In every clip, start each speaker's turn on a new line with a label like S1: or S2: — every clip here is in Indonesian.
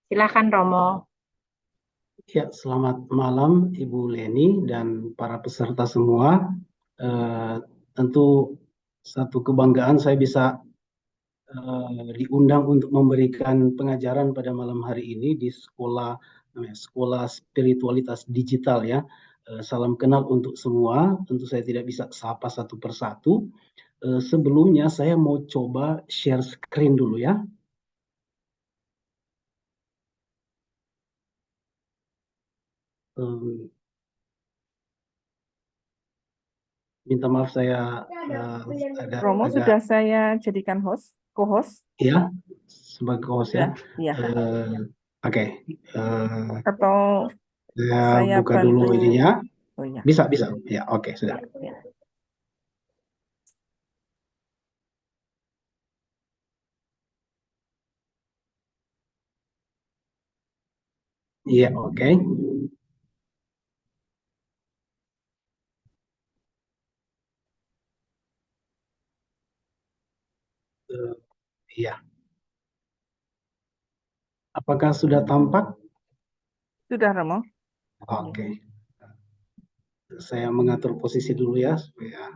S1: Silakan Romo.
S2: Ya, selamat malam Ibu Leni dan para peserta semua. Tentu satu kebanggaan saya bisa diundang untuk memberikan pengajaran pada malam hari ini di Sekolah Spiritualitas Digital ya. Salam kenal untuk semua. Tentu saya tidak bisa sapa satu persatu. Sebelumnya saya mau coba share screen dulu ya. Minta maaf saya
S1: Romo sudah saya jadikan co-host
S2: ya sebagai host ya.
S1: ya.
S2: Oke.
S1: Atau
S2: Saya buka dulu
S1: bantu.
S2: ininya.
S1: Oh ya.
S2: Bisa. Ya, oke, sudah.
S1: Ya.
S2: Iya, oke. Iya. Apakah sudah tampak?
S1: Sudah Romo.
S2: Oke. Saya mengatur posisi dulu ya supaya.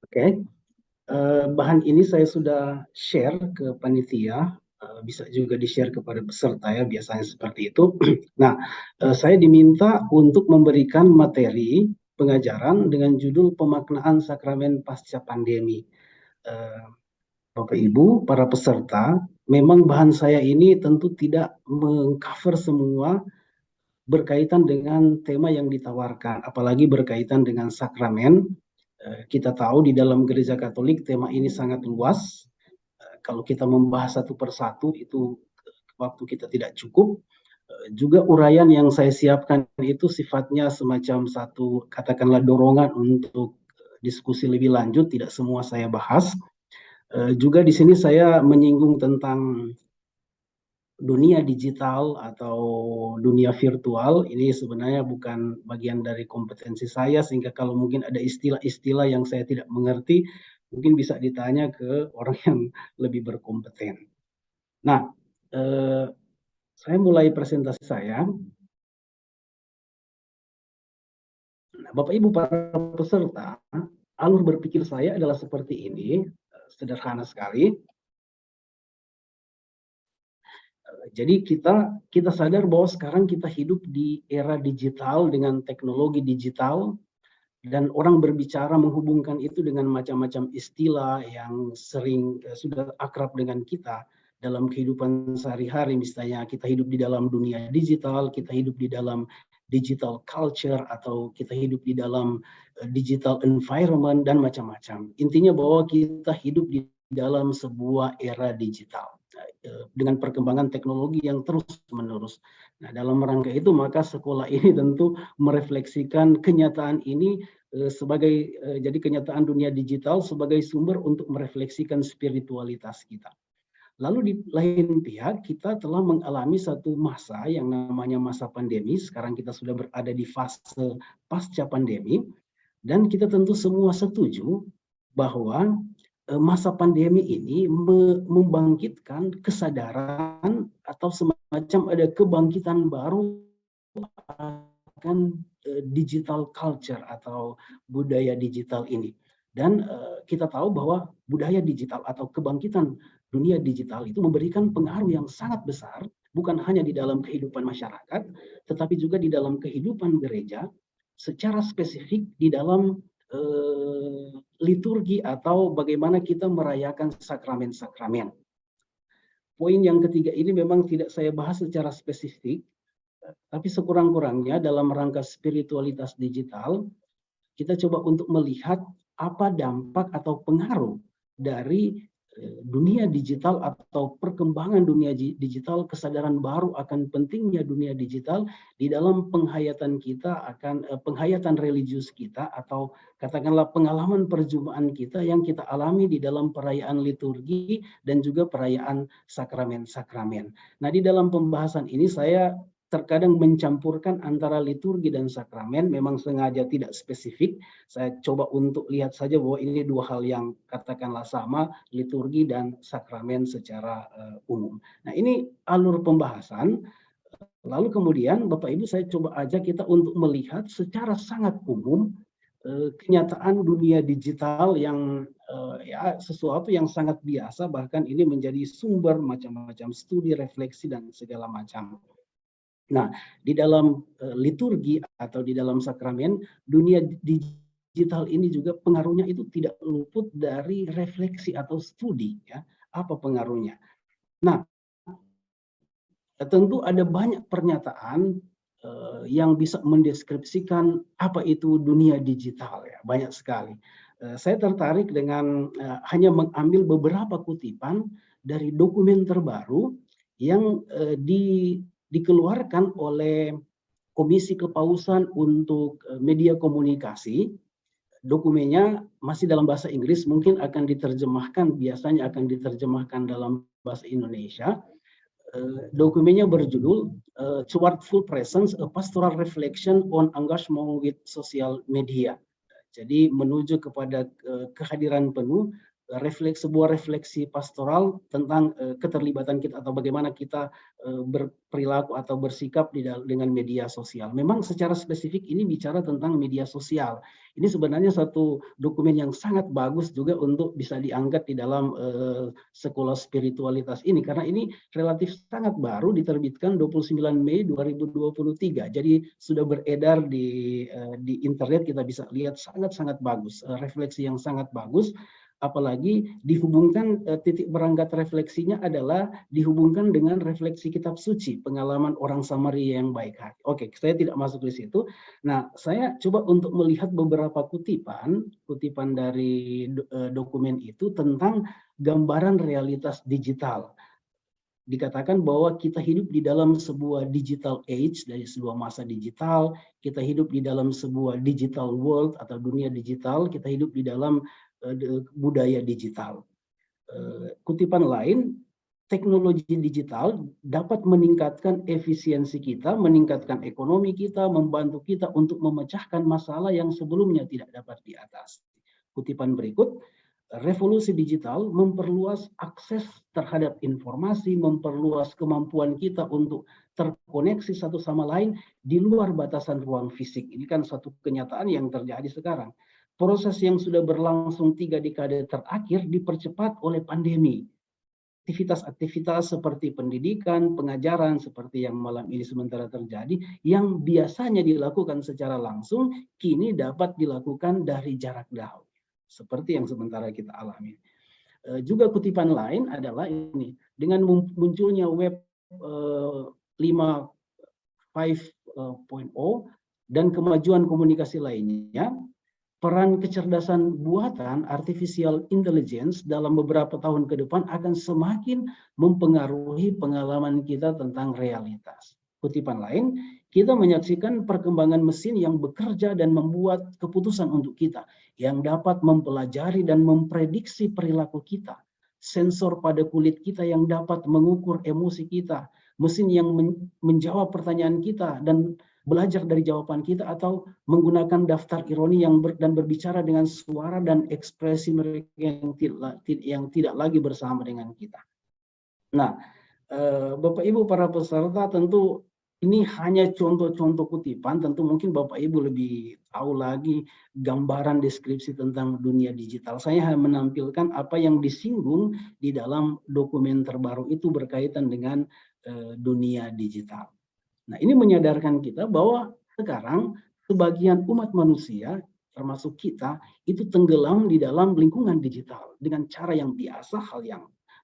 S2: Oke. Bahan ini saya sudah share ke panitia, bisa juga di-share kepada peserta ya, biasanya seperti itu. Nah, saya diminta untuk memberikan materi pengajaran dengan judul pemaknaan sakramen pasca pandemi. Bapak Ibu, para peserta, memang bahan saya ini tentu tidak mengcover semua berkaitan dengan tema yang ditawarkan, apalagi berkaitan dengan sakramen. Kita tahu di dalam Gereja Katolik tema ini sangat luas. Kalau kita membahas satu persatu itu waktu kita tidak cukup. Juga uraian yang saya siapkan itu sifatnya semacam satu katakanlah dorongan untuk diskusi lebih lanjut, tidak semua saya bahas. Juga di sini saya menyinggung tentang dunia digital atau dunia virtual. Ini sebenarnya bukan bagian dari kompetensi saya, sehingga kalau mungkin ada istilah-istilah yang saya tidak mengerti, mungkin bisa ditanya ke orang yang lebih berkompeten. Nah, saya mulai presentasi saya. Nah, Bapak Ibu para peserta, alur berpikir saya adalah seperti ini, sederhana sekali. Jadi kita sadar bahwa sekarang kita hidup di era digital dengan teknologi digital, dan orang berbicara menghubungkan itu dengan macam-macam istilah yang sering sudah akrab dengan kita dalam kehidupan sehari-hari. Misalnya kita hidup di dalam dunia digital, kita hidup di dalam digital culture, atau kita hidup di dalam digital environment dan macam-macam. Intinya bahwa kita hidup di dalam sebuah era digital dengan perkembangan teknologi yang terus-menerus. Nah, dalam rangka itu maka sekolah ini tentu merefleksikan kenyataan ini sebagai jadi kenyataan dunia digital sebagai sumber untuk merefleksikan spiritualitas kita. Lalu di lain pihak kita telah mengalami satu masa yang namanya masa pandemi. Sekarang kita sudah berada di fase pasca pandemi, dan kita tentu semua setuju bahwa masa pandemi ini membangkitkan kesadaran atau semacam ada kebangkitan baru akan digital culture atau budaya digital ini. Dan kita tahu bahwa budaya digital atau kebangkitan dunia digital itu memberikan pengaruh yang sangat besar, bukan hanya di dalam kehidupan masyarakat, tetapi juga di dalam kehidupan gereja, secara spesifik di dalam liturgi atau bagaimana kita merayakan sakramen-sakramen. Poin yang ketiga ini memang tidak saya bahas secara spesifik, tapi sekurang-kurangnya dalam rangka spiritualitas digital, kita coba untuk melihat apa dampak atau pengaruh dari dunia digital atau perkembangan dunia digital, kesadaran baru akan pentingnya dunia digital di dalam penghayatan kita akan penghayatan religius kita, atau katakanlah pengalaman perjumpaan kita yang kita alami di dalam perayaan liturgi dan juga perayaan sakramen-sakramen. Nah, di dalam pembahasan ini saya terkadang mencampurkan antara liturgi dan sakramen, memang sengaja tidak spesifik. Saya coba untuk lihat saja bahwa ini dua hal yang katakanlah sama, liturgi dan sakramen secara umum. Nah, ini alur pembahasan. Lalu kemudian Bapak Ibu saya coba ajak kita untuk melihat secara sangat umum kenyataan dunia digital yang ya sesuatu yang sangat biasa, bahkan ini menjadi sumber macam-macam studi, refleksi dan segala macam. Nah, di dalam liturgi atau di dalam sakramen, dunia digital ini juga pengaruhnya itu tidak luput dari refleksi atau studi, ya. Apa pengaruhnya? Nah, tentu ada banyak pernyataan yang bisa mendeskripsikan apa itu dunia digital, ya, banyak sekali. Saya tertarik dengan hanya mengambil beberapa kutipan dari dokumen terbaru yang dikeluarkan oleh Komisi Kepausan untuk Media Komunikasi. Dokumennya masih dalam bahasa Inggris, mungkin akan diterjemahkan, biasanya akan diterjemahkan dalam bahasa Indonesia. Dokumennya berjudul Toward Full Presence, A Pastoral Reflection on Engagement with Social Media. Jadi menuju kepada kehadiran penuh, sebuah refleksi pastoral tentang keterlibatan kita atau bagaimana kita berperilaku atau bersikap dengan media sosial. Memang secara spesifik ini bicara tentang media sosial. Ini sebenarnya satu dokumen yang sangat bagus juga untuk bisa diangkat di dalam sekolah spiritualitas ini, karena ini relatif sangat baru, diterbitkan 29 Mei 2023. Jadi sudah beredar di internet, kita bisa lihat sangat-sangat bagus, refleksi yang sangat bagus. Apalagi dihubungkan titik berangkat refleksinya adalah dihubungkan dengan refleksi kitab suci, pengalaman orang Samaria yang baik hati. Oke, saya tidak masuk di situ. Nah, saya coba untuk melihat beberapa kutipan dari dokumen itu tentang gambaran realitas digital. Dikatakan bahwa kita hidup di dalam sebuah digital age, dari sebuah masa digital, kita hidup di dalam sebuah digital world atau dunia digital, kita hidup di dalam budaya digital. Kutipan lain, teknologi digital dapat meningkatkan efisiensi kita, meningkatkan ekonomi kita, membantu kita untuk memecahkan masalah yang sebelumnya tidak dapat diatasi. Kutipan berikut, revolusi digital memperluas akses terhadap informasi, memperluas kemampuan kita untuk terkoneksi satu sama lain di luar batasan ruang fisik. Ini kan satu kenyataan yang terjadi sekarang. Proses yang sudah berlangsung 3 dekade terakhir dipercepat oleh pandemi. Aktivitas-aktivitas seperti pendidikan, pengajaran, seperti yang malam ini sementara terjadi, yang biasanya dilakukan secara langsung, kini dapat dilakukan dari jarak jauh. Seperti yang sementara kita alami. Juga kutipan lain adalah ini, dengan munculnya web 5.0 dan kemajuan komunikasi lainnya, peran kecerdasan buatan artificial intelligence dalam beberapa tahun ke depan akan semakin mempengaruhi pengalaman kita tentang realitas. Kutipan lain, kita menyaksikan perkembangan mesin yang bekerja dan membuat keputusan untuk kita, yang dapat mempelajari dan memprediksi perilaku kita. Sensor pada kulit kita yang dapat mengukur emosi kita, mesin yang menjawab pertanyaan kita dan belajar dari jawaban kita, atau menggunakan daftar ironi dan berbicara dengan suara dan ekspresi mereka yang tidak lagi bersama dengan kita. Nah, Bapak Ibu para peserta, tentu ini hanya contoh-contoh kutipan, tentu mungkin Bapak Ibu lebih tahu lagi gambaran deskripsi tentang dunia digital. Saya hanya menampilkan apa yang disinggung di dalam dokumen terbaru itu berkaitan dengan dunia digital. Nah, ini menyadarkan kita bahwa sekarang sebagian umat manusia, termasuk kita, itu tenggelam di dalam lingkungan digital dengan cara yang biasa,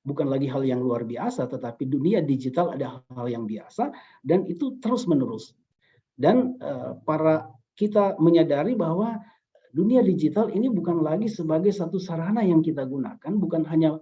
S2: bukan lagi hal yang luar biasa, tetapi dunia digital ada hal yang biasa dan itu terus-menerus. Dan kita menyadari bahwa dunia digital ini bukan lagi sebagai satu sarana yang kita gunakan,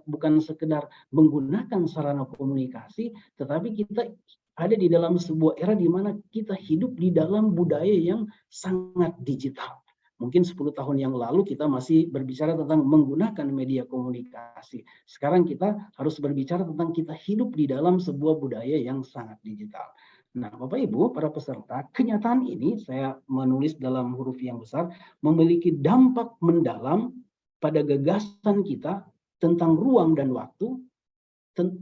S2: bukan sekedar menggunakan sarana komunikasi, tetapi kita ada di dalam sebuah era di mana kita hidup di dalam budaya yang sangat digital. Mungkin 10 tahun yang lalu kita masih berbicara tentang menggunakan media komunikasi. Sekarang kita harus berbicara tentang kita hidup di dalam sebuah budaya yang sangat digital. Nah, Bapak Ibu, para peserta, kenyataan ini saya menulis dalam huruf yang besar, memiliki dampak mendalam pada gagasan kita tentang ruang dan waktu,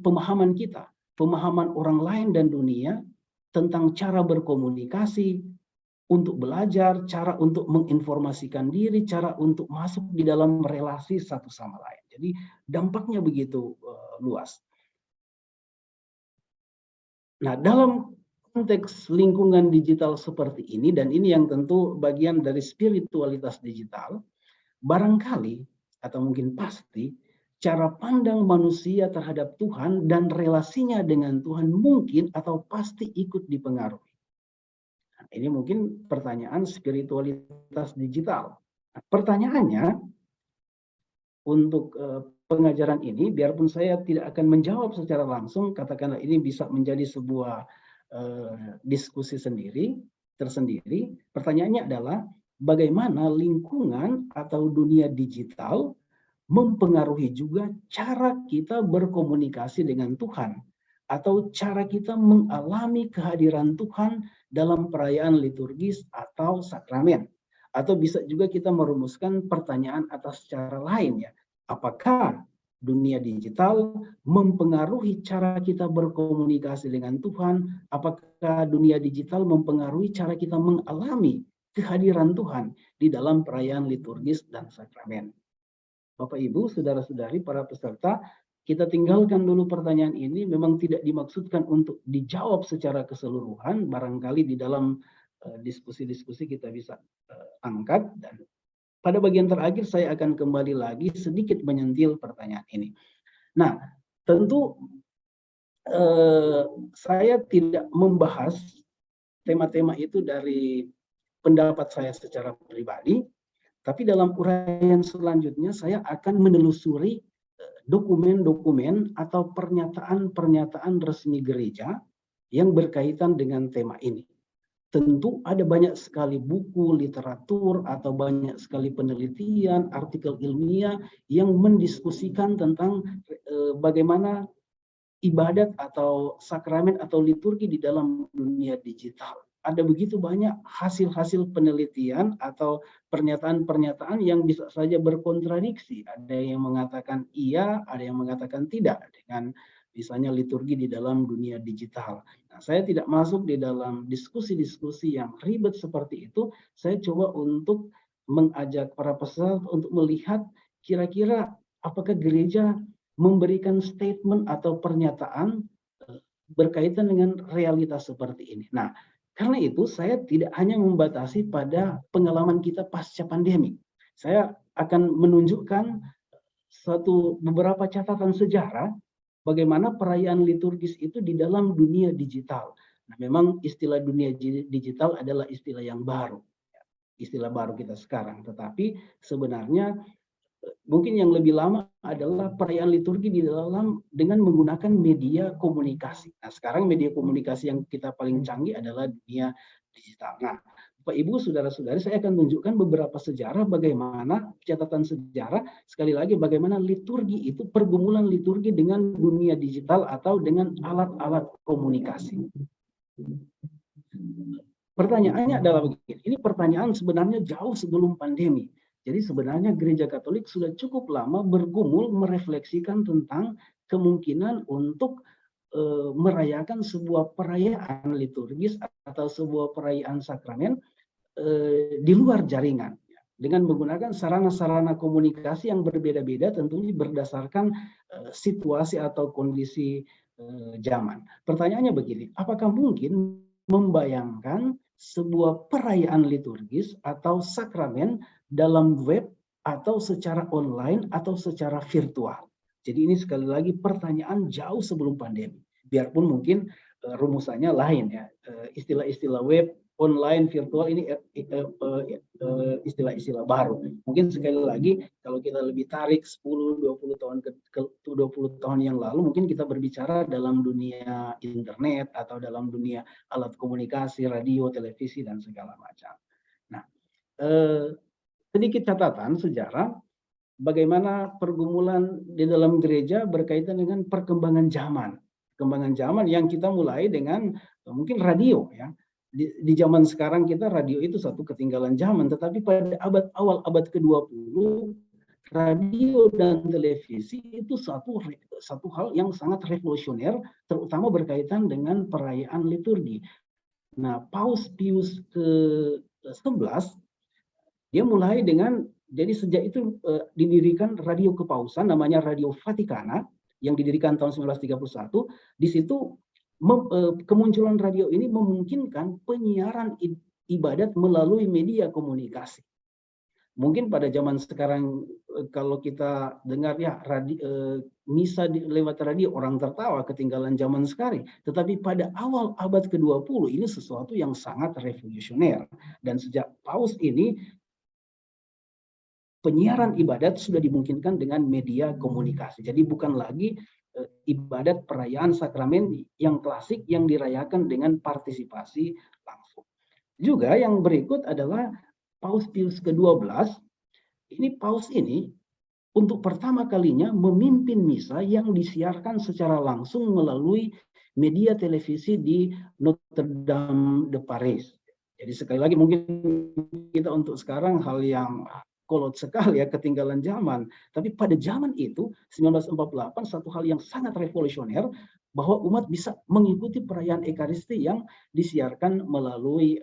S2: pemahaman kita, pemahaman orang lain dan dunia, tentang cara berkomunikasi, untuk belajar, cara untuk menginformasikan diri, cara untuk masuk di dalam relasi satu sama lain. Jadi dampaknya begitu luas. Nah, dalam konteks lingkungan digital seperti ini, dan ini yang tentu bagian dari spiritualitas digital, barangkali atau mungkin pasti cara pandang manusia terhadap Tuhan dan relasinya dengan Tuhan mungkin atau pasti ikut dipengaruhi. Nah, ini mungkin pertanyaan spiritualitas digital. Nah, pertanyaannya untuk pengajaran ini, biarpun saya tidak akan menjawab secara langsung, katakanlah ini bisa menjadi sebuah diskusi tersendiri. Pertanyaannya adalah bagaimana lingkungan atau dunia digital mempengaruhi juga cara kita berkomunikasi dengan Tuhan atau cara kita mengalami kehadiran Tuhan dalam perayaan liturgis atau sakramen. Atau bisa juga kita merumuskan pertanyaan atas cara lain ya. Apakah dunia digital mempengaruhi cara kita berkomunikasi dengan Tuhan? Apakah dunia digital mempengaruhi cara kita mengalami kehadiran Tuhan di dalam perayaan liturgis dan sakramen? Bapak Ibu, saudara-saudari, para peserta, kita tinggalkan dulu pertanyaan ini, memang tidak dimaksudkan untuk dijawab secara keseluruhan, barangkali di dalam diskusi-diskusi kita bisa angkat, dan pada bagian terakhir saya akan kembali lagi sedikit menyentil pertanyaan ini. Nah, tentu saya tidak membahas tema-tema itu dari pendapat saya secara pribadi, tapi dalam uraian selanjutnya saya akan menelusuri dokumen-dokumen atau pernyataan-pernyataan resmi gereja yang berkaitan dengan tema ini. Tentu ada banyak sekali buku, literatur, atau banyak sekali penelitian, artikel ilmiah yang mendiskusikan tentang bagaimana ibadat atau sakramen atau liturgi di dalam dunia digital. Ada begitu banyak hasil-hasil penelitian atau pernyataan-pernyataan yang bisa saja berkontradiksi. Ada yang mengatakan iya, ada yang mengatakan tidak dengan misalnya liturgi di dalam dunia digital. Nah, saya tidak masuk di dalam diskusi-diskusi yang ribet seperti itu. Saya coba untuk mengajak para peserta untuk melihat kira-kira apakah gereja memberikan statement atau pernyataan berkaitan dengan realitas seperti ini. Nah, karena itu saya tidak hanya membatasi pada pengalaman kita pasca pandemi. Saya akan menunjukkan beberapa catatan sejarah bagaimana perayaan liturgis itu di dalam dunia digital. Nah, memang istilah dunia digital adalah istilah yang baru. Istilah baru kita sekarang. Tetapi sebenarnya mungkin yang lebih lama adalah perayaan liturgi di dalam dengan menggunakan media komunikasi. Nah, sekarang media komunikasi yang kita paling canggih adalah dunia digital. Nah, Bapak Ibu, saudara-saudari, saya akan tunjukkan beberapa sejarah bagaimana catatan sejarah, sekali lagi bagaimana liturgi itu pergumulan liturgi dengan dunia digital atau dengan alat-alat komunikasi. Pertanyaannya adalah begini, ini pertanyaan sebenarnya jauh sebelum pandemi. Jadi sebenarnya gereja Katolik sudah cukup lama bergumul merefleksikan tentang kemungkinan untuk merayakan sebuah perayaan liturgis atau sebuah perayaan sakramen di luar jaringan dengan menggunakan sarana-sarana komunikasi yang berbeda-beda, tentunya berdasarkan situasi atau kondisi zaman. Pertanyaannya begini, apakah mungkin membayangkan sebuah perayaan liturgis atau sakramen dalam web atau secara online atau secara virtual? Jadi ini sekali lagi pertanyaan jauh sebelum pandemi. Biarpun mungkin rumusannya lain ya, istilah-istilah web, online, virtual ini istilah-istilah baru. Mungkin sekali lagi kalau kita lebih tarik 10-20 tahun 20 tahun yang lalu, mungkin kita berbicara dalam dunia internet atau dalam dunia alat komunikasi, radio, televisi dan segala macam. Nah, sedikit catatan sejarah bagaimana pergumulan di dalam gereja berkaitan dengan perkembangan zaman. perkembangan zaman yang kita mulai dengan mungkin radio ya. Di zaman sekarang kita radio itu satu ketinggalan zaman, tetapi pada awal abad ke-20 radio dan televisi itu satu hal yang sangat revolusioner, terutama berkaitan dengan perayaan liturgi. Nah, Paus Pius ke-11 dia mulai dengan, jadi sejak itu didirikan radio kepausan namanya Radio Vatikana yang didirikan tahun 1931. Di situ kemunculan radio ini memungkinkan penyiaran ibadat melalui media komunikasi. Mungkin pada zaman sekarang kalau kita dengar ya misa lewat radio, orang tertawa ketinggalan zaman sekarang. Tetapi pada awal abad ke-20 ini sesuatu yang sangat revolusioner. Dan sejak Paus ini penyiaran ibadat sudah dimungkinkan dengan media komunikasi. Jadi bukan lagi ibadat perayaan sakramen yang klasik yang dirayakan dengan partisipasi langsung. Juga yang berikut adalah Paus Pius ke-12. Ini Paus ini untuk pertama kalinya memimpin misa yang disiarkan secara langsung melalui media televisi di Notre Dame de Paris. Jadi sekali lagi mungkin kita untuk sekarang hal yang kolot sekali ya, ketinggalan zaman. Tapi pada zaman itu 1948 satu hal yang sangat revolusioner bahwa umat bisa mengikuti perayaan Ekaristi yang disiarkan melalui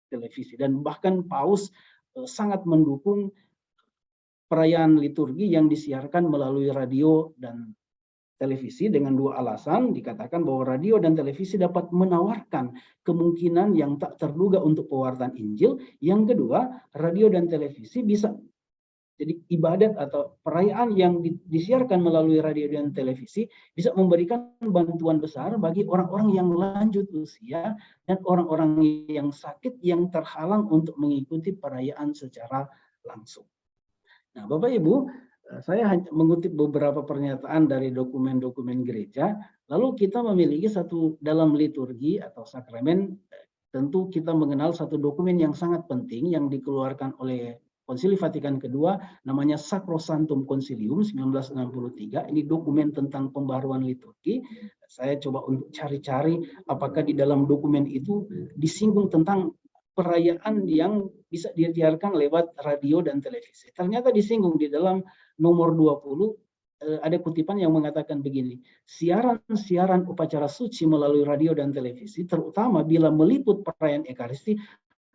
S2: televisi, dan bahkan Paus sangat mendukung perayaan liturgi yang disiarkan melalui radio dan televisi dengan dua alasan. Dikatakan bahwa radio dan televisi dapat menawarkan kemungkinan yang tak terduga untuk pewartaan Injil. Yang kedua, radio dan televisi bisa jadi ibadat atau perayaan yang disiarkan melalui radio dan televisi bisa memberikan bantuan besar bagi orang-orang yang lanjut usia dan orang-orang yang sakit yang terhalang untuk mengikuti perayaan secara langsung. Nah, Bapak Ibu, saya hanya mengutip beberapa pernyataan dari dokumen-dokumen gereja, lalu kita memiliki satu dalam liturgi atau sakramen, tentu kita mengenal satu dokumen yang sangat penting yang dikeluarkan oleh Konsili Vatikan kedua, namanya Sacrosanctum Concilium 1963. Ini dokumen tentang pembaharuan liturgi. Saya coba untuk cari-cari apakah di dalam dokumen itu disinggung tentang perayaan yang bisa disiarkan lewat radio dan televisi. Ternyata disinggung di dalam nomor 20, ada kutipan yang mengatakan begini, siaran-siaran upacara suci melalui radio dan televisi, terutama bila meliput perayaan Ekaristi,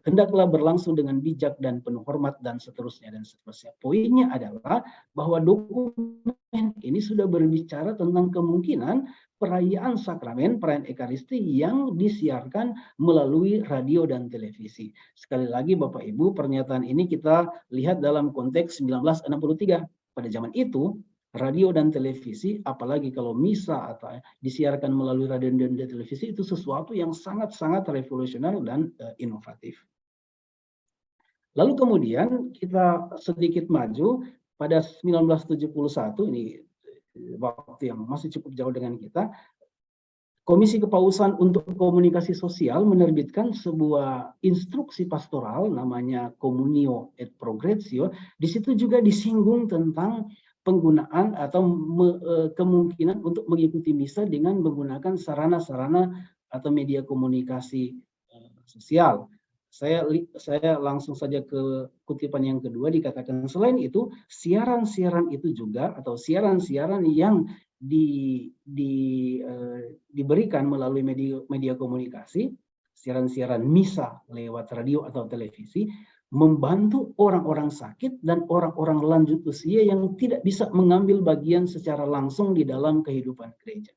S2: hendaklah berlangsung dengan bijak dan penuh hormat, dan seterusnya dan seterusnya. Poinnya adalah bahwa dokumen ini sudah berbicara tentang kemungkinan perayaan sakramen, perayaan Ekaristi yang disiarkan melalui radio dan televisi. Sekali lagi Bapak Ibu, pernyataan ini kita lihat dalam konteks 1963. Pada zaman itu, radio dan televisi, apalagi kalau misa atau disiarkan melalui radio dan televisi, itu sesuatu yang sangat-sangat revolusioner dan inovatif. Lalu kemudian kita sedikit maju pada 1971, ini waktu yang masih cukup jauh dengan kita, Komisi Kepausan untuk Komunikasi Sosial menerbitkan sebuah instruksi pastoral namanya Communio et Progressio. Di situ juga disinggung tentang penggunaan atau kemungkinan untuk mengikuti misa dengan menggunakan sarana-sarana atau media komunikasi sosial. Saya langsung saja ke kutipan yang kedua, dikatakan selain itu siaran-siaran itu juga atau siaran-siaran yang diberikan melalui media komunikasi, siaran-siaran misa lewat radio atau televisi, membantu orang-orang sakit dan orang-orang lanjut usia yang tidak bisa mengambil bagian secara langsung di dalam kehidupan gereja.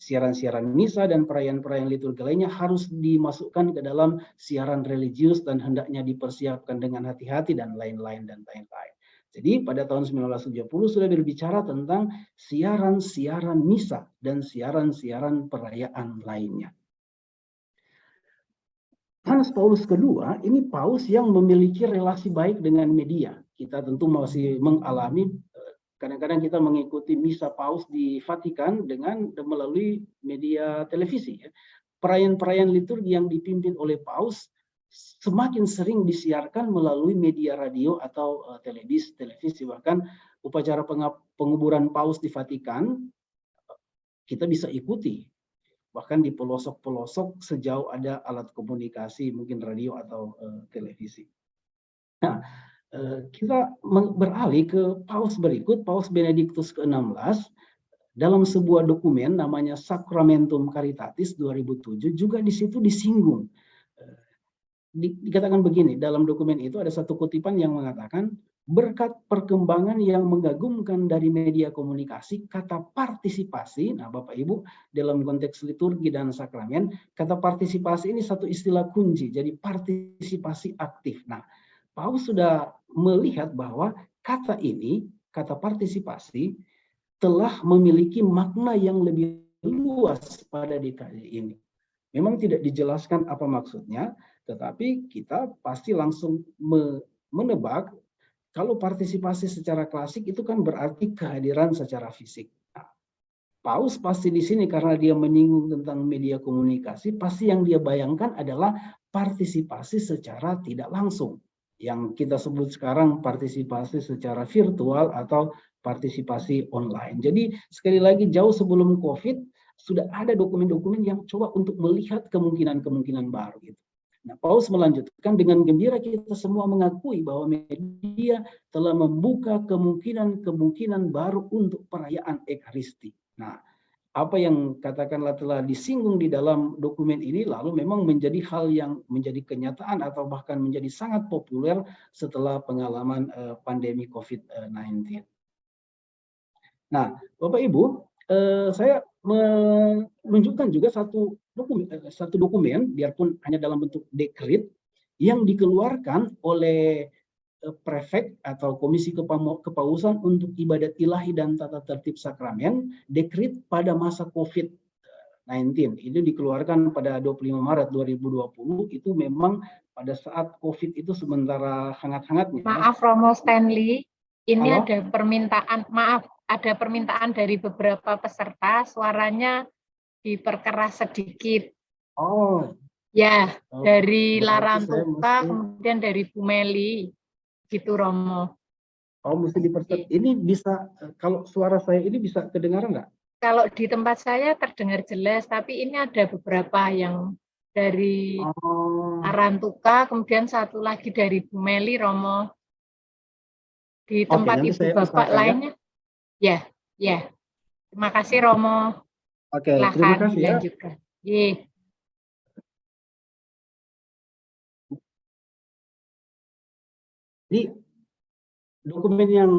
S2: Siaran-siaran misa dan perayaan-perayaan liturgi lainnya harus dimasukkan ke dalam siaran religius dan hendaknya dipersiapkan dengan hati-hati dan lain-lain dan lain-lain. Jadi pada tahun 1970 sudah berbicara tentang siaran-siaran misa dan siaran-siaran perayaan lainnya. Yohanes Paulus kedua, ini paus yang memiliki relasi baik dengan media. Kita tentu masih mengalami, kadang-kadang kita mengikuti misa paus di Vatikan dengan melalui media televisi. Perayaan-perayaan liturgi yang dipimpin oleh paus semakin sering disiarkan melalui media radio atau televisi. Bahkan upacara penguburan paus di Vatikan, kita bisa ikuti, bahkan di pelosok-pelosok sejauh ada alat komunikasi, mungkin radio atau televisi. Nah, kita beralih ke Paus berikut, Paus Benediktus ke-16, dalam sebuah dokumen namanya Sacramentum Caritatis 2007, juga di situ disinggung. Dikatakan begini, dalam dokumen itu ada satu kutipan yang mengatakan, berkat perkembangan yang mengagumkan dari media komunikasi, kata partisipasi, nah Bapak Ibu, dalam konteks liturgi dan sakramen, kata partisipasi ini satu istilah kunci, jadi partisipasi aktif. Nah, Paus sudah melihat bahwa kata ini, kata partisipasi, telah memiliki makna yang lebih luas pada dekade ini. Memang tidak dijelaskan apa maksudnya, tetapi kita pasti langsung menebak kalau partisipasi secara klasik itu kan berarti kehadiran secara fisik. Nah, Paus pasti di sini karena dia menyinggung tentang media komunikasi, pasti yang dia bayangkan adalah partisipasi secara tidak langsung. Yang kita sebut sekarang partisipasi secara virtual atau partisipasi online. Jadi sekali lagi jauh sebelum COVID sudah ada dokumen-dokumen yang coba untuk melihat kemungkinan-kemungkinan baru gitu. Nah, Paus melanjutkan, dengan gembira kita semua mengakui bahwa media telah membuka kemungkinan-kemungkinan baru untuk perayaan Ekaristi. Nah, apa yang katakanlah telah disinggung di dalam dokumen ini lalu memang menjadi hal yang menjadi kenyataan atau bahkan menjadi sangat populer setelah pengalaman pandemi COVID-19. Nah, Bapak Ibu, saya menunjukkan juga satu dokumen, biarpun hanya dalam bentuk dekret, yang dikeluarkan oleh prefek atau Komisi Kepausan untuk Ibadat Ilahi dan Tata Tertib Sakramen, dekret pada masa COVID-19. Itu dikeluarkan pada 25 Maret 2020, itu memang pada saat COVID itu sementara hangat-hangatnya.
S3: Maaf Romo Stanley, ini
S2: Halo?
S3: ada permintaan dari beberapa peserta, suaranya diperkeras sedikit.
S2: Oh.
S3: Ya, dari
S2: berarti
S3: Larantuka, kemudian dari Bu Meli, gitu Romo.
S2: Oh, mesti dipercepat. Ini bisa, kalau suara saya ini bisa kedengaran nggak?
S3: Kalau di tempat saya terdengar jelas, tapi ini ada beberapa yang dari Larantuka, kemudian satu lagi dari Bu Meli, Romo. Di tempat Ibu Bapak lainnya, ya. Terima kasih Romo.
S2: Oke, terima kasih ya. Jadi dokumen yang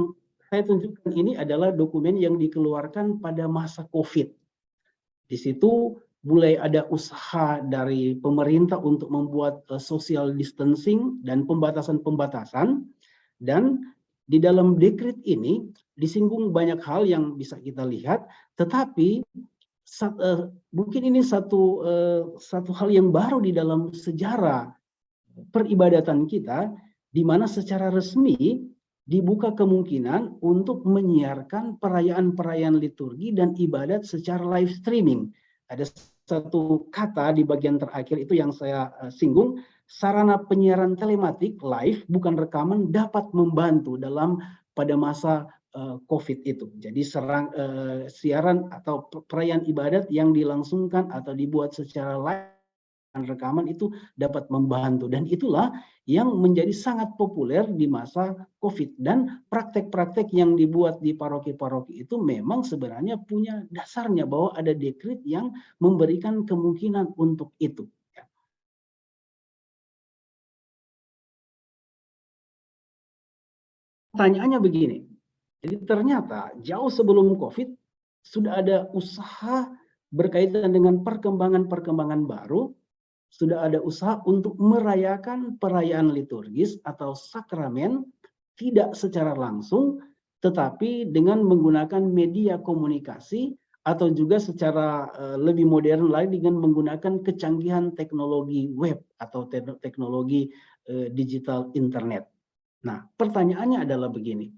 S2: saya tunjukkan ini adalah dokumen yang dikeluarkan pada masa COVID. Di situ mulai ada usaha dari pemerintah untuk membuat social distancing dan pembatasan-pembatasan, dan di dalam dekret ini disinggung banyak hal yang bisa kita lihat, tetapi mungkin ini satu hal yang baru di dalam sejarah peribadatan kita, di mana secara resmi dibuka kemungkinan untuk menyiarkan perayaan-perayaan liturgi dan ibadat secara live streaming. Ada satu kata di bagian terakhir itu yang saya singgung, sarana penyiaran telematik live bukan rekaman dapat membantu pada masa COVID itu. Jadi siaran atau perayaan ibadat yang dilangsungkan atau dibuat secara live rekaman itu dapat membantu, dan itulah yang menjadi sangat populer di masa COVID. Dan praktek-praktek yang dibuat di paroki-paroki itu memang sebenarnya punya dasarnya bahwa ada dekret yang memberikan kemungkinan untuk itu. Pertanyaannya begini, jadi ternyata jauh sebelum COVID sudah ada usaha berkaitan dengan perkembangan-perkembangan baru, sudah ada usaha untuk merayakan perayaan liturgis atau sakramen tidak secara langsung, tetapi dengan menggunakan media komunikasi atau juga secara lebih modern lagi dengan menggunakan kecanggihan teknologi web atau teknologi digital internet. Nah, pertanyaannya adalah begini.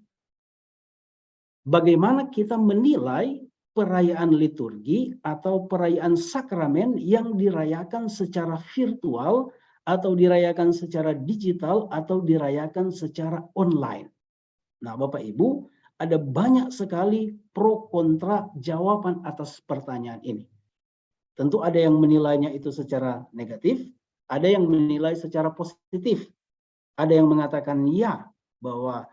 S2: Bagaimana kita menilai perayaan liturgi atau perayaan sakramen yang dirayakan secara virtual atau dirayakan secara digital atau dirayakan secara online? Nah, Bapak Ibu, ada banyak sekali pro kontra jawaban atas pertanyaan ini. Tentu ada yang menilainya itu secara negatif, ada yang menilai secara positif. Ada yang mengatakan ya bahwa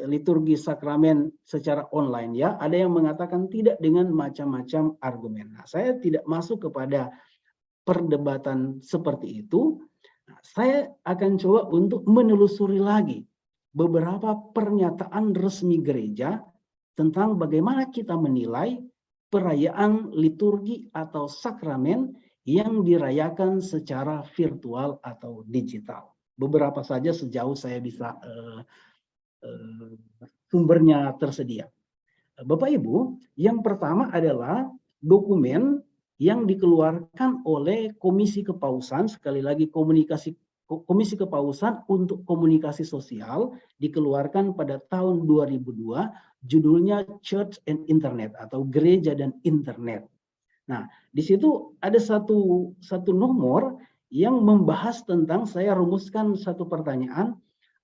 S2: liturgi sakramen secara online ya, ada yang mengatakan tidak dengan macam-macam argumen. Nah, saya tidak masuk kepada perdebatan seperti itu. Nah, saya akan coba untuk menelusuri lagi beberapa pernyataan resmi gereja tentang bagaimana kita menilai perayaan liturgi atau sakramen yang dirayakan secara virtual atau digital. Beberapa saja sejauh saya bisa sumbernya tersedia. Bapak Ibu, yang pertama adalah dokumen yang dikeluarkan oleh Komisi Kepausan, sekali lagi Komisi Kepausan untuk Komunikasi Sosial, dikeluarkan pada tahun 2002, judulnya Church and Internet atau Gereja dan Internet. Nah, di situ ada satu nomor yang membahas tentang, saya rumuskan satu pertanyaan,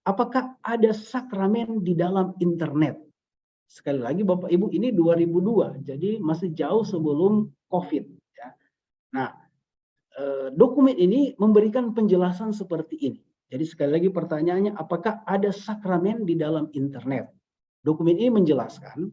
S2: apakah ada sakramen di dalam internet? Sekali lagi Bapak Ibu, ini 2002, jadi masih jauh sebelum COVID. Ya. Nah, dokumen ini memberikan penjelasan seperti ini. Jadi sekali lagi pertanyaannya, apakah ada sakramen di dalam internet? Dokumen ini menjelaskan,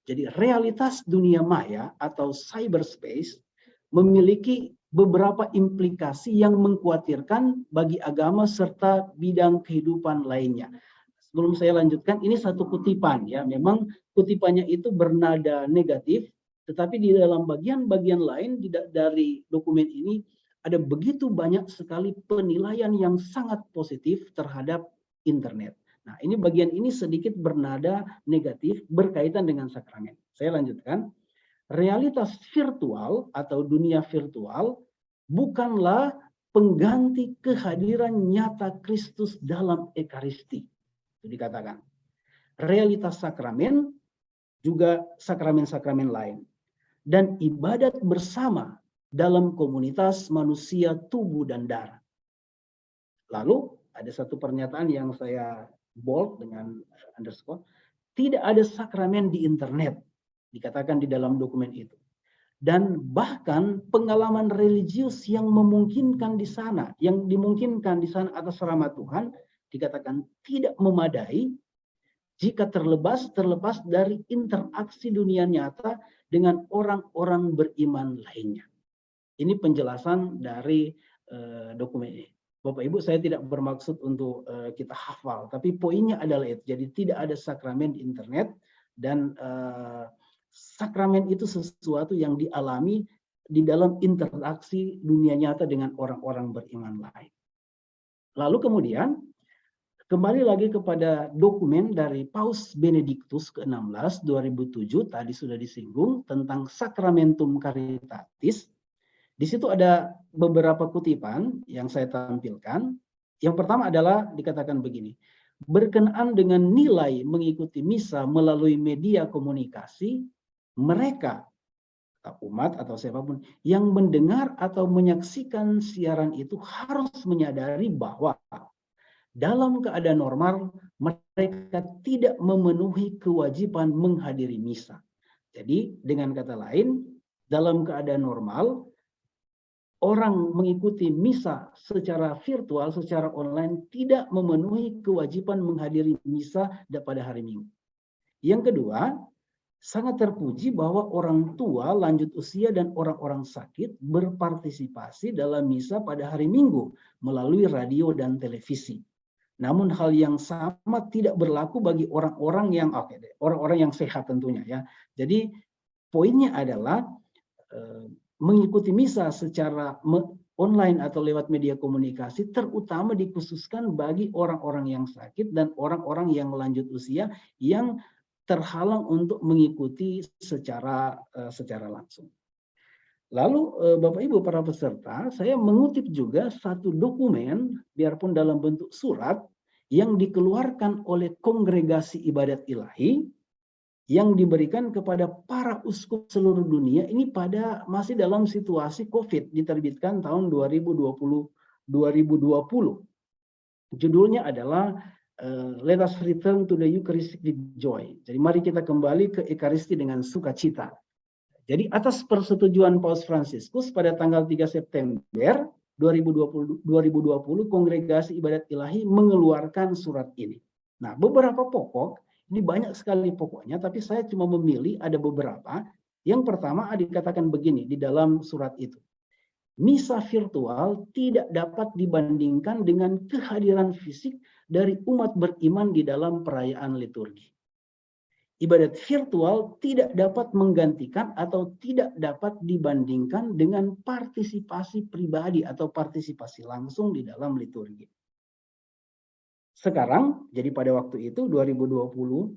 S2: jadi realitas dunia maya atau cyberspace memiliki beberapa implikasi yang mengkhawatirkan bagi agama serta bidang kehidupan lainnya. Sebelum saya lanjutkan, ini satu kutipan ya. Memang kutipannya itu bernada negatif, tetapi di dalam bagian-bagian lain dari dokumen ini ada begitu banyak sekali penilaian yang sangat positif terhadap internet. Nah, ini bagian ini sedikit bernada negatif berkaitan dengan sakramen. Saya lanjutkan. Realitas virtual atau dunia virtual bukanlah pengganti kehadiran nyata Kristus dalam Ekaristi. Itu dikatakan. Realitas sakramen juga sakramen-sakramen lain. Dan ibadat bersama dalam komunitas manusia tubuh dan darah. Lalu ada satu pernyataan yang saya bold dengan underscore. Tidak ada sakramen di internet. Dikatakan di dalam dokumen itu. Dan bahkan pengalaman religius yang memungkinkan di sana, yang dimungkinkan di sana atas rahmat Tuhan, dikatakan tidak memadai jika terlepas dari interaksi dunia nyata dengan orang-orang beriman lainnya. Ini penjelasan dari dokumen ini. Bapak Ibu, saya tidak bermaksud untuk kita hafal, tapi poinnya adalah itu. Jadi tidak ada sakramen di internet dan sakramen itu sesuatu yang dialami di dalam interaksi dunia nyata dengan orang-orang beriman lain. Lalu kemudian kembali lagi kepada dokumen dari Paus Benediktus ke-16 2007, tadi sudah disinggung tentang Sacramentum Caritatis. Di situ ada beberapa kutipan yang saya tampilkan. Yang pertama adalah dikatakan begini, berkenaan dengan nilai mengikuti misa melalui media komunikasi, mereka, umat atau siapapun yang mendengar atau menyaksikan siaran itu harus menyadari bahwa dalam keadaan normal mereka tidak memenuhi kewajiban menghadiri misa. Jadi dengan kata lain, dalam keadaan normal orang mengikuti misa secara virtual, secara online tidak memenuhi kewajiban menghadiri misa pada hari Minggu. Yang kedua, sangat terpuji bahwa orang tua, lanjut usia, dan orang-orang sakit berpartisipasi dalam misa pada hari Minggu melalui radio dan televisi. Namun hal yang sama tidak berlaku bagi orang-orang yang sehat tentunya ya. Jadi poinnya adalah mengikuti misa secara online atau lewat media komunikasi terutama dikhususkan bagi orang-orang yang sakit dan orang-orang yang lanjut usia yang terhalang untuk mengikuti secara langsung. Lalu Bapak Ibu para peserta, saya mengutip juga satu dokumen, biarpun dalam bentuk surat, yang dikeluarkan oleh Kongregasi Ibadat Ilahi, yang diberikan kepada para uskup seluruh dunia, ini masih dalam situasi COVID, diterbitkan tahun 2020. Judulnya adalah let us return to the Eucharistic with joy. Jadi mari kita kembali ke Ekaristi dengan sukacita. Jadi atas persetujuan Paus Fransiskus pada tanggal 3 September 2020 Kongregasi Ibadat Ilahi mengeluarkan surat ini. Nah, beberapa pokok, ini banyak sekali pokoknya, tapi saya cuma memilih ada beberapa. Yang pertama dikatakan begini di dalam surat itu. Misa virtual tidak dapat dibandingkan dengan kehadiran fisik dari umat beriman di dalam perayaan liturgi. Ibadat virtual tidak dapat menggantikan atau tidak dapat dibandingkan dengan partisipasi pribadi atau partisipasi langsung di dalam liturgi. Sekarang, jadi pada waktu itu 2020,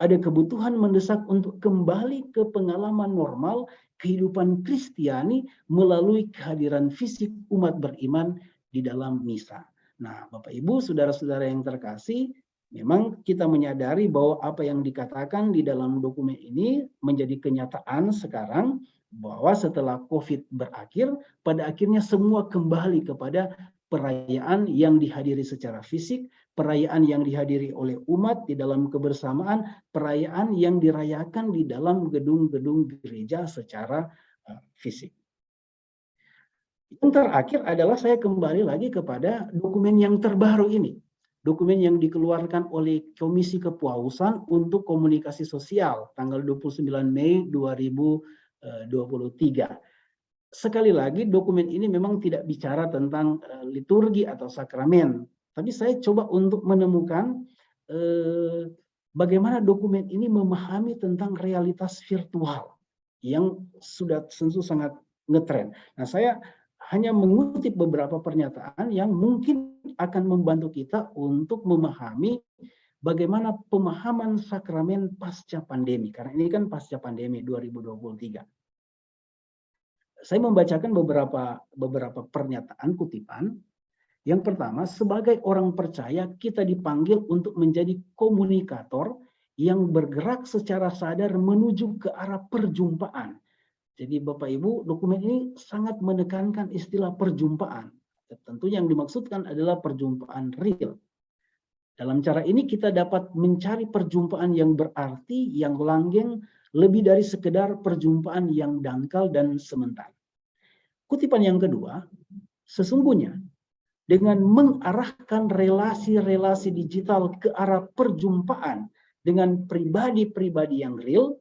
S2: ada kebutuhan mendesak untuk kembali ke pengalaman normal kehidupan Kristiani melalui kehadiran fisik umat beriman di dalam misa. Nah, Bapak Ibu, saudara-saudara yang terkasih, memang kita menyadari bahwa apa yang dikatakan di dalam dokumen ini menjadi kenyataan sekarang, bahwa setelah COVID berakhir, pada akhirnya semua kembali kepada perayaan yang dihadiri secara fisik, perayaan yang dihadiri oleh umat di dalam kebersamaan, perayaan yang dirayakan di dalam gedung-gedung gereja secara fisik. Yang terakhir adalah saya kembali lagi kepada dokumen yang terbaru ini. Dokumen yang dikeluarkan oleh Komisi Kepausan untuk Komunikasi Sosial tanggal 29 Mei 2023. Sekali lagi dokumen ini memang tidak bicara tentang liturgi atau sakramen, tapi saya coba untuk menemukan bagaimana dokumen ini memahami tentang realitas virtual yang sudah tentu sangat ngetren. Nah, saya hanya mengutip beberapa pernyataan yang mungkin akan membantu kita untuk memahami bagaimana pemahaman sakramen pasca pandemi. Karena ini kan pasca pandemi 2023. Saya membacakan beberapa pernyataan kutipan. Yang pertama, sebagai orang percaya kita dipanggil untuk menjadi komunikator yang bergerak secara sadar menuju ke arah perjumpaan. Jadi Bapak Ibu, dokumen ini sangat menekankan istilah perjumpaan. Tentunya yang dimaksudkan adalah perjumpaan real. Dalam cara ini kita dapat mencari perjumpaan yang berarti, yang langgeng, lebih dari sekedar perjumpaan yang dangkal dan sementara. Kutipan yang kedua, sesungguhnya dengan mengarahkan relasi-relasi digital ke arah perjumpaan dengan pribadi-pribadi yang real,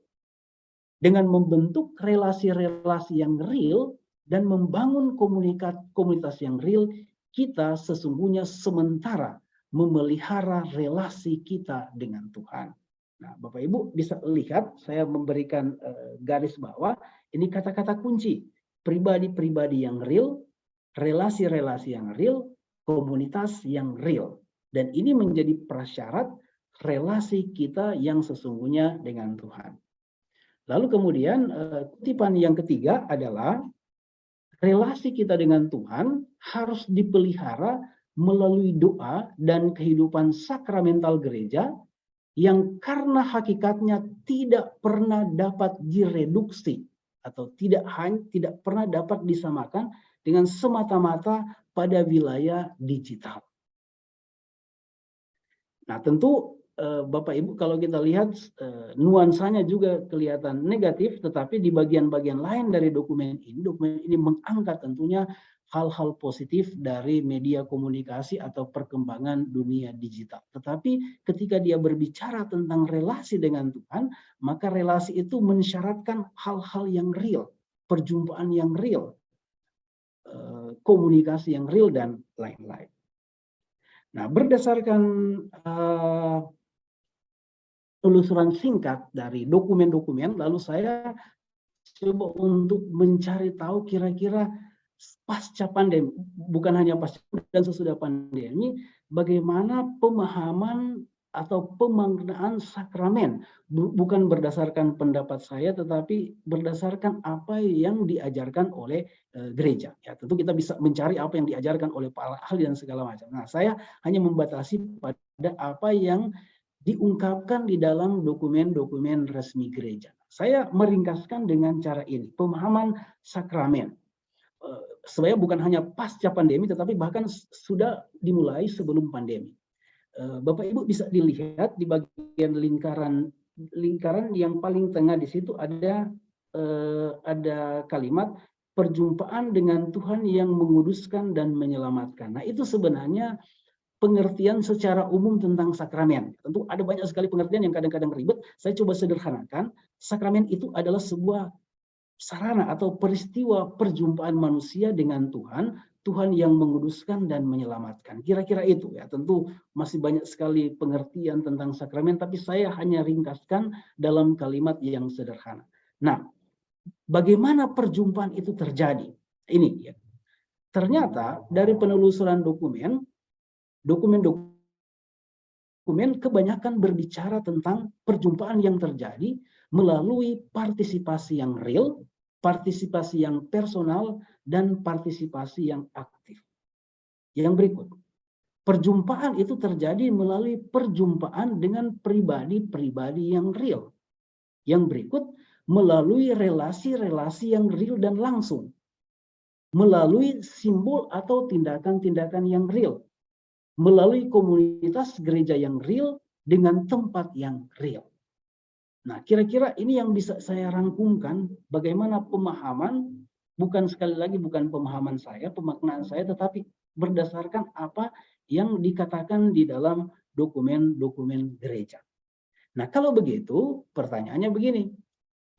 S2: dengan membentuk relasi-relasi yang real dan membangun komunitas yang real, kita sesungguhnya sementara memelihara relasi kita dengan Tuhan. Nah, Bapak Ibu bisa lihat saya memberikan garis bawah, ini kata-kata kunci. Pribadi-pribadi yang real, relasi-relasi yang real, komunitas yang real. Dan ini menjadi prasyarat relasi kita yang sesungguhnya dengan Tuhan. Lalu kemudian kutipan yang ketiga adalah relasi kita dengan Tuhan harus dipelihara melalui doa dan kehidupan sakramental gereja yang karena hakikatnya tidak pernah dapat direduksi atau tidak pernah dapat disamakan dengan semata-mata pada wilayah digital. Nah, tentu Bapak Ibu kalau kita lihat nuansanya juga kelihatan negatif, tetapi di bagian-bagian lain dari dokumen ini mengangkat tentunya hal-hal positif dari media komunikasi atau perkembangan dunia digital. Tetapi ketika dia berbicara tentang relasi dengan Tuhan, maka relasi itu mensyaratkan hal-hal yang real, perjumpaan yang real, komunikasi yang real, dan lain-lain. Nah, berdasarkan telusuran singkat dari dokumen-dokumen, lalu saya coba untuk mencari tahu kira-kira pasca pandemi, bukan hanya pasca dan sesudah pandemi, bagaimana pemahaman atau pemaknaan sakramen, bukan berdasarkan pendapat saya, tetapi berdasarkan apa yang diajarkan oleh gereja. Ya, tentu kita bisa mencari apa yang diajarkan oleh para ahli dan segala macam. Nah, saya hanya membatasi pada apa yang diungkapkan di dalam dokumen-dokumen resmi gereja. Saya meringkaskan dengan cara ini, pemahaman sakramen. Sebenarnya bukan hanya pasca pandemi, tetapi bahkan sudah dimulai sebelum pandemi. Bapak Ibu bisa dilihat di bagian lingkaran yang paling tengah di situ ada kalimat perjumpaan dengan Tuhan yang menguduskan dan menyelamatkan. Nah, itu sebenarnya pengertian secara umum tentang sakramen. Tentu ada banyak sekali pengertian yang kadang-kadang ribet. Saya coba sederhanakan. Sakramen itu adalah sebuah sarana atau peristiwa perjumpaan manusia dengan Tuhan, Tuhan yang menguduskan dan menyelamatkan. Kira-kira itu ya. Tentu masih banyak sekali pengertian tentang sakramen, tapi saya hanya ringkaskan dalam kalimat yang sederhana. Nah, bagaimana perjumpaan itu terjadi? Ini ya. Ternyata dari penelusuran dokumen kebanyakan berbicara tentang perjumpaan yang terjadi melalui partisipasi yang real, partisipasi yang personal, dan partisipasi yang aktif. Yang berikut, perjumpaan itu terjadi melalui perjumpaan dengan pribadi-pribadi yang real. Yang berikut, melalui relasi-relasi yang real dan langsung. Melalui simbol atau tindakan-tindakan yang real. Melalui komunitas gereja yang real dengan tempat yang real. Nah, kira-kira ini yang bisa saya rangkumkan bagaimana pemahaman, bukan sekali lagi bukan pemahaman saya, pemaknaan saya, tetapi berdasarkan apa yang dikatakan di dalam dokumen-dokumen gereja. Nah, kalau begitu, pertanyaannya begini.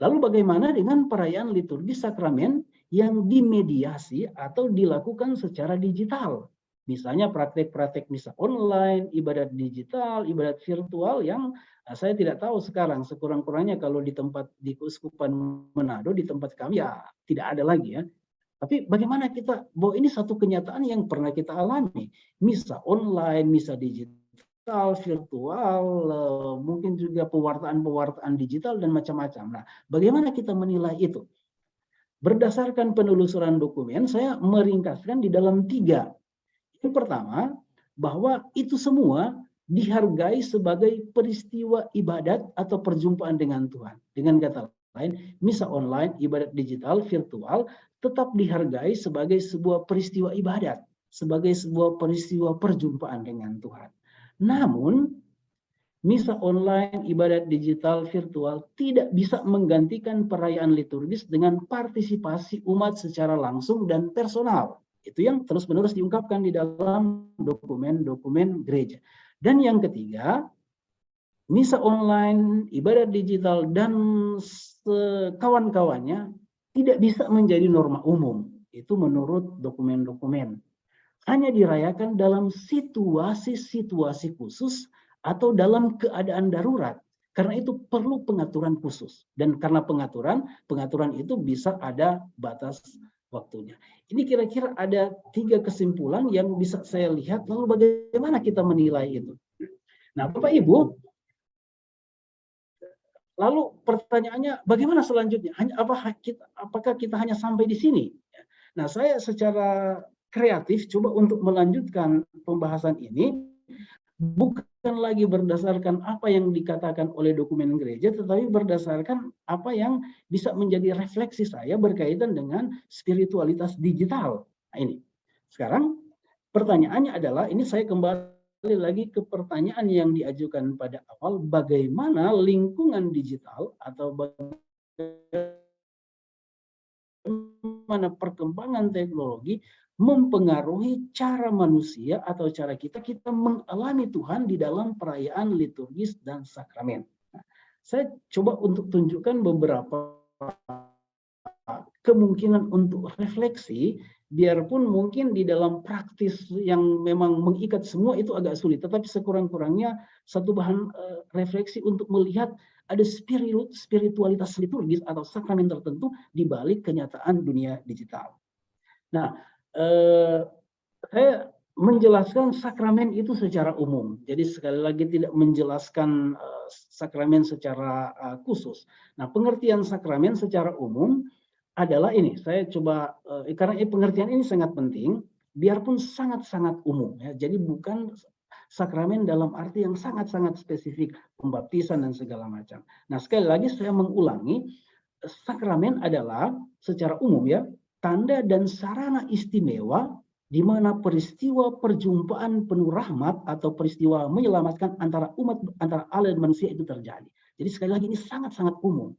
S2: Lalu bagaimana dengan perayaan liturgi sakramen yang dimediasi atau dilakukan secara digital? Misalnya praktek-praktek misa online, ibadat digital, ibadat virtual yang saya tidak tahu sekarang, sekurang-kurangnya kalau di Keuskupan Manado, di tempat kami ya tidak ada lagi ya. Tapi bagaimana kita, bahwa ini satu kenyataan yang pernah kita alami. Misa online, misa digital, virtual, mungkin juga pewartaan digital dan macam-macam. Nah, bagaimana kita menilai itu? Berdasarkan penelusuran dokumen, saya meringkaskan di dalam 3. Yang pertama, bahwa itu semua dihargai sebagai peristiwa ibadat atau perjumpaan dengan Tuhan. Dengan kata lain, misa online, ibadat digital, virtual, tetap dihargai sebagai sebuah peristiwa ibadat, sebagai sebuah peristiwa perjumpaan dengan Tuhan. Namun, misa online, ibadat digital, virtual tidak bisa menggantikan perayaan liturgis dengan partisipasi umat secara langsung dan personal. Itu yang terus-menerus diungkapkan di dalam dokumen-dokumen gereja. Dan yang ketiga, misa online, ibadat digital, dan kawan-kawannya tidak bisa menjadi norma umum. Itu menurut dokumen-dokumen. Hanya dirayakan dalam situasi-situasi khusus atau dalam keadaan darurat. Karena itu perlu pengaturan khusus. Dan karena pengaturan itu bisa ada batas waktunya. Ini kira-kira ada 3 kesimpulan yang bisa saya lihat, lalu bagaimana kita menilai itu. Nah, Bapak Ibu, lalu pertanyaannya bagaimana selanjutnya? Apakah kita hanya sampai di sini? Nah, saya secara kreatif coba untuk melanjutkan pembahasan ini, bukan lagi berdasarkan apa yang dikatakan oleh dokumen gereja, tetapi berdasarkan apa yang bisa menjadi refleksi saya berkaitan dengan spiritualitas digital. Nah, ini. Sekarang pertanyaannya adalah, ini saya kembali lagi ke pertanyaan yang diajukan pada awal, bagaimana lingkungan digital atau bagaimana perkembangan teknologi mempengaruhi cara manusia atau cara kita mengalami Tuhan di dalam perayaan liturgis dan sakramen. Nah, saya coba untuk tunjukkan beberapa kemungkinan untuk refleksi, biarpun mungkin di dalam praktis yang memang mengikat semua itu agak sulit, tetapi sekurang-kurangnya satu bahan refleksi untuk melihat ada spiritualitas liturgis atau sakramen tertentu di balik kenyataan dunia digital. Nah, saya menjelaskan sakramen itu secara umum. Jadi sekali lagi tidak menjelaskan sakramen secara khusus. Nah, pengertian sakramen secara umum adalah ini. Saya coba, karena pengertian ini sangat penting, biarpun sangat-sangat umum. Ya. Jadi bukan sakramen dalam arti yang sangat-sangat spesifik, pembaptisan dan segala macam. Nah, sekali lagi saya mengulangi, sakramen adalah secara umum ya, tanda dan sarana istimewa di mana peristiwa perjumpaan penuh rahmat atau peristiwa menyelamatkan antara Allah dan manusia itu terjadi. Jadi sekali lagi ini sangat-sangat umum.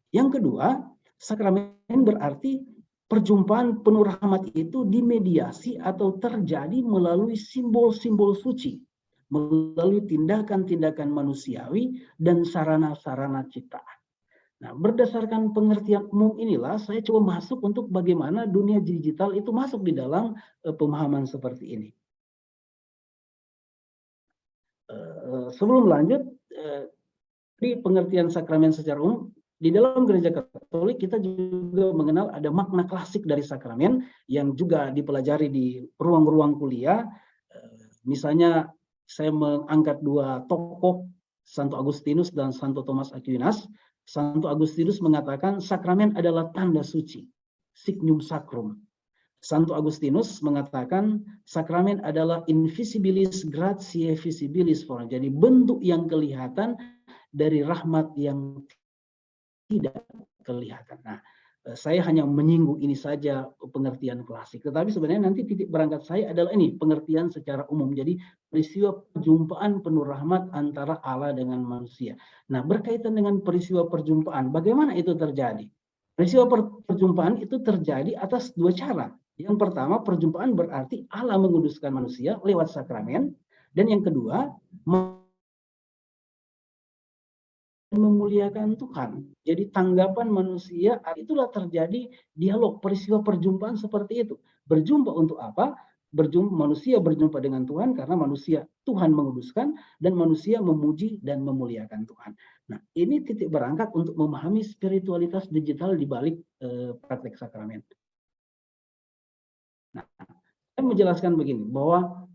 S2: Yang kedua, sakramen berarti perjumpaan penuh rahmat itu dimediasi atau terjadi melalui simbol-simbol suci, melalui tindakan-tindakan manusiawi dan sarana-sarana ciptaan. Nah, berdasarkan pengertian umum inilah saya coba masuk untuk bagaimana dunia digital itu masuk di dalam pemahaman seperti ini. Sebelum lanjut, di pengertian sakramen secara umum, di dalam gereja Katolik kita juga mengenal ada makna klasik dari sakramen yang juga dipelajari di ruang-ruang kuliah. Misalnya saya mengangkat dua tokoh, Santo Agustinus dan Santo Thomas Aquinas. Santo Agustinus mengatakan sakramen adalah tanda suci, signum sacrum. Santo Agustinus mengatakan sakramen adalah invisibilis gratiae visibilis forum. Jadi bentuk yang kelihatan dari rahmat yang tidak kelihatan. Nah, saya hanya menyinggung ini saja pengertian klasik. Tetapi sebenarnya nanti titik berangkat saya adalah ini, pengertian secara umum. Jadi peristiwa perjumpaan penuh rahmat antara Allah dengan manusia. Nah, berkaitan dengan peristiwa perjumpaan, bagaimana itu terjadi? Peristiwa perjumpaan itu terjadi atas dua cara. Yang pertama, perjumpaan berarti Allah menguduskan manusia lewat sakramen. Dan yang kedua, memuliakan Tuhan. Jadi tanggapan manusia, itulah terjadi dialog peristiwa perjumpaan seperti itu. Berjumpa untuk apa? Manusia berjumpa dengan Tuhan karena manusia Tuhan menguduskan dan manusia memuji dan memuliakan Tuhan. Nah, ini titik berangkat untuk memahami spiritualitas digital di balik praktek sakramen. Nah, saya menjelaskan begini bahwa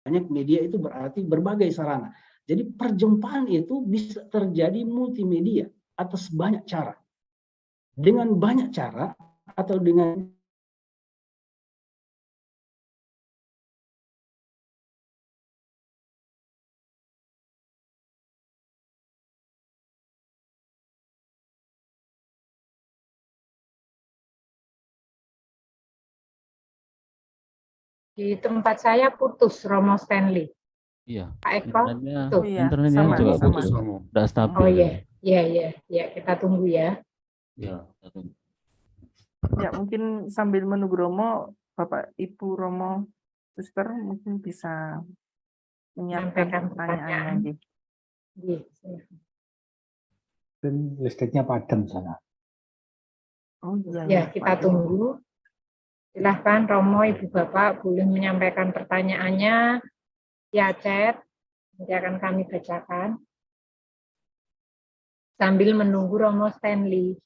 S2: banyak media itu berarti berbagai sarana. Jadi perjumpaan itu bisa terjadi multimedia atas banyak cara. Dengan banyak cara atau dengan
S3: Di tempat saya putus, Romo Stanley.
S4: Iya,
S3: Pak Eko, tuh.
S1: Iya,
S4: internetnya
S1: sama,
S4: juga
S1: sama.
S4: putus, udah stabil.
S3: Oh iya, kita tunggu ya.
S4: Ya.
S1: Ya, mungkin sambil menunggu Romo, Bapak Ibu Romo Suster mungkin bisa menyampaikan pertanyaannya.
S3: Iya.
S5: Listriknya padam sana.
S1: Oh iya.
S3: Ya, kita tunggu. Silahkan Romo, Ibu Bapak boleh menyampaikan pertanyaannya via chat. Nanti akan kami bacakan. Sambil menunggu Romo Stanley.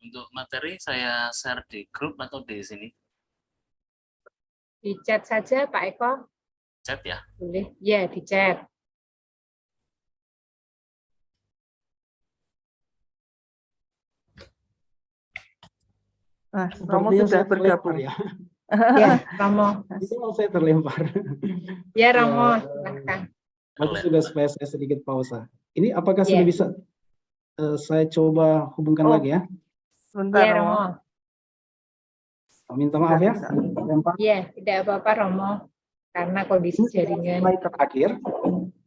S4: Untuk materi saya share di grup atau di sini?
S3: Di chat saja Pak Eko.
S4: Chat ya?
S3: Boleh, ya di chat.
S1: Nah, Romo sudah bergabung.
S2: Ya.
S3: Ya, Romo.
S2: Itu saya terlempar.
S3: Ya, Romo, silahkan.
S2: Aku sudah supaya saya sedikit pausa. Ini apakah sudah bisa saya coba hubungkan lagi ya?
S1: Sebentar,
S3: Ya,
S1: Romo.
S2: Minta maaf ya.
S3: Iya, tidak apa-apa Romo. Karena kondisi jaringan.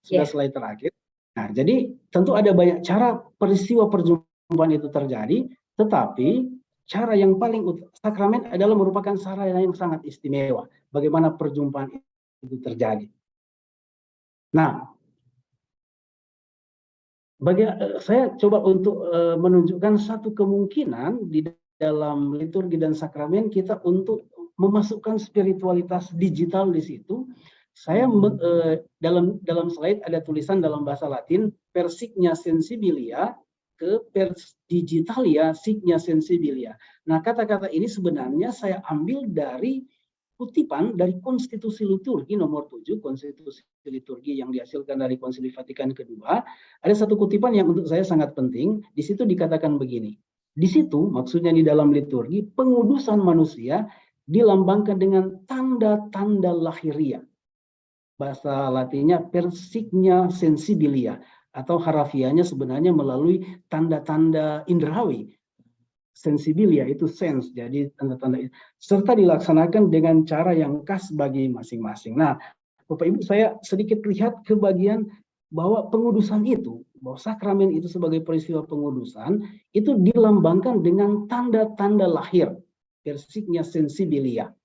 S2: Sudah slide terakhir. Nah, jadi tentu ada banyak cara peristiwa perjumpaan itu terjadi, tetapi cara yang paling sakramen adalah merupakan sarana yang sangat istimewa. Bagaimana perjumpaan itu terjadi. Nah, saya coba untuk menunjukkan satu kemungkinan di dalam liturgi dan sakramen kita untuk memasukkan spiritualitas digital di situ. Saya dalam slide ada tulisan dalam bahasa Latin per signa sensibilia ke per digitalia signa sensibilia. Nah, kata-kata ini sebenarnya saya ambil dari kutipan dari Konstitusi Liturgi nomor 7, Konstitusi Liturgi yang dihasilkan dari Konsili Vatikan kedua, ada satu kutipan yang untuk saya sangat penting. Di situ dikatakan begini, di situ maksudnya di dalam liturgi, pengudusan manusia dilambangkan dengan tanda-tanda lahiria. Bahasa Latinnya persignia sensibilia, atau harafiahnya sebenarnya melalui tanda-tanda indrawi. Sensibilia itu sense, jadi tanda-tanda itu, serta dilaksanakan dengan cara yang khas bagi masing-masing. Nah, Bapak Ibu, saya sedikit lihat ke bagian bahwa pengudusan itu, bahwa sakramen itu sebagai peristiwa pengudusan, itu dilambangkan dengan tanda-tanda lahir, persignia sensibilia.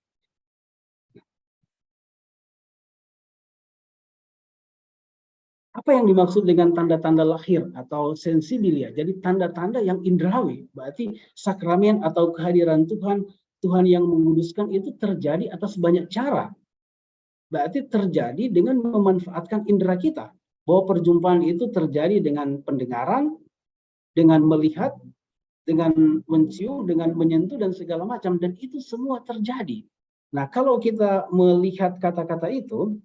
S2: Apa yang dimaksud dengan tanda-tanda lahir atau sensibilia? Jadi tanda-tanda yang indrawi, berarti sakramen atau kehadiran Tuhan, Tuhan yang menguduskan itu terjadi atas banyak cara. Berarti terjadi dengan memanfaatkan indera kita. Bahwa perjumpaan itu terjadi dengan pendengaran, dengan melihat, dengan mencium, dengan menyentuh, dan segala macam. Dan itu semua terjadi. Nah, kalau kita melihat kata-kata itu,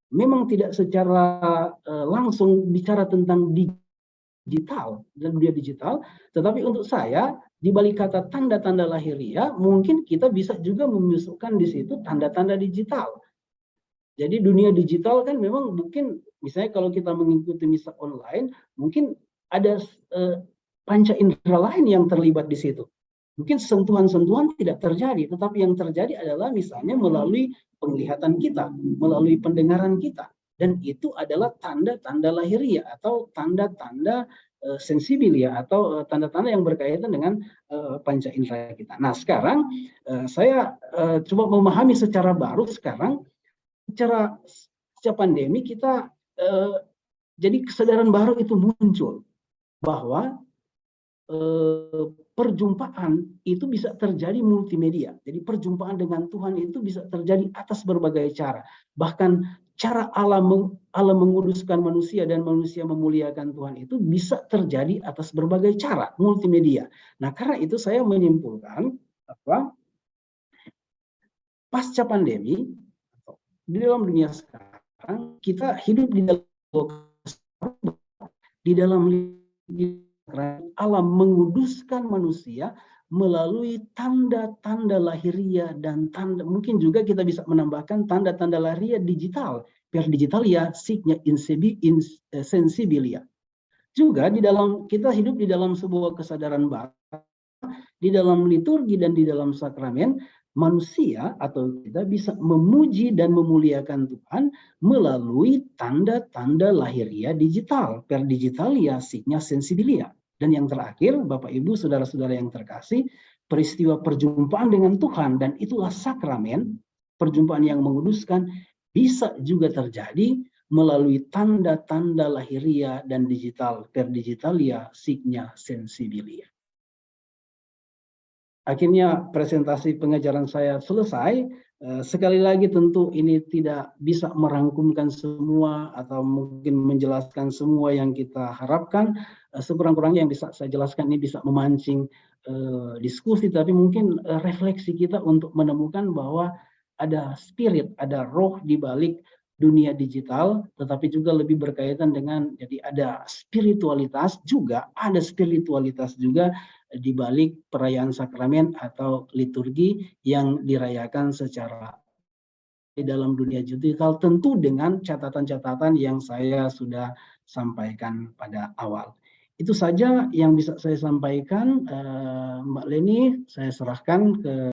S2: memang tidak secara langsung bicara tentang digital dan dunia digital, tetapi untuk saya di balik kata tanda-tanda lahiria mungkin kita bisa juga memasukkan di situ tanda-tanda digital. Jadi dunia digital kan memang mungkin misalnya kalau kita mengikuti misa online mungkin ada panca indera lain yang terlibat di situ. Mungkin sentuhan-sentuhan tidak terjadi, tetapi yang terjadi adalah misalnya melalui penglihatan kita, melalui pendengaran kita. Dan itu adalah tanda-tanda lahiria atau tanda-tanda sensibilia atau tanda-tanda yang berkaitan dengan panca indera kita. Nah, sekarang saya coba memahami secara baru sekarang, secara pandemi kita, jadi kesadaran baru itu muncul bahwa perjumpaan itu bisa terjadi multimedia. Jadi perjumpaan dengan Tuhan itu bisa terjadi atas berbagai cara. Bahkan cara Allah menguduskan manusia dan manusia memuliakan Tuhan itu bisa terjadi atas berbagai cara, multimedia. Nah, karena itu saya menyimpulkan bahwa pasca pandemi di dalam dunia sekarang kita hidup di dalam Allah menguduskan manusia melalui tanda-tanda lahiria dan tanda, mungkin juga kita bisa menambahkan tanda-tanda lahiria digital, per digitalia signia sensibilia. Juga di dalam kita hidup di dalam sebuah kesadaran baru, di dalam liturgi dan di dalam sakramen, manusia atau kita bisa memuji dan memuliakan Tuhan melalui tanda-tanda lahiria digital, per digitalia signia sensibilia. Dan yang terakhir, Bapak Ibu, saudara-saudara yang terkasih, peristiwa perjumpaan dengan Tuhan, dan itulah sakramen, perjumpaan yang menguduskan, bisa juga terjadi melalui tanda-tanda lahiria dan digital, per digitalia signia sensibilia. Akhirnya presentasi pengajaran saya selesai. Sekali lagi tentu ini tidak bisa merangkumkan semua atau mungkin menjelaskan semua yang kita harapkan. Sekurang-kurangnya yang bisa saya jelaskan ini bisa memancing diskusi, tapi mungkin refleksi kita untuk menemukan bahwa ada spirit, ada roh di balik dunia digital, tetapi juga lebih berkaitan dengan, jadi ada spiritualitas juga, di balik perayaan sakramen atau liturgi yang dirayakan secara di dalam dunia digital, tentu dengan catatan-catatan yang saya sudah sampaikan pada awal. Itu saja yang bisa saya sampaikan, Mbak Leni, saya serahkan ke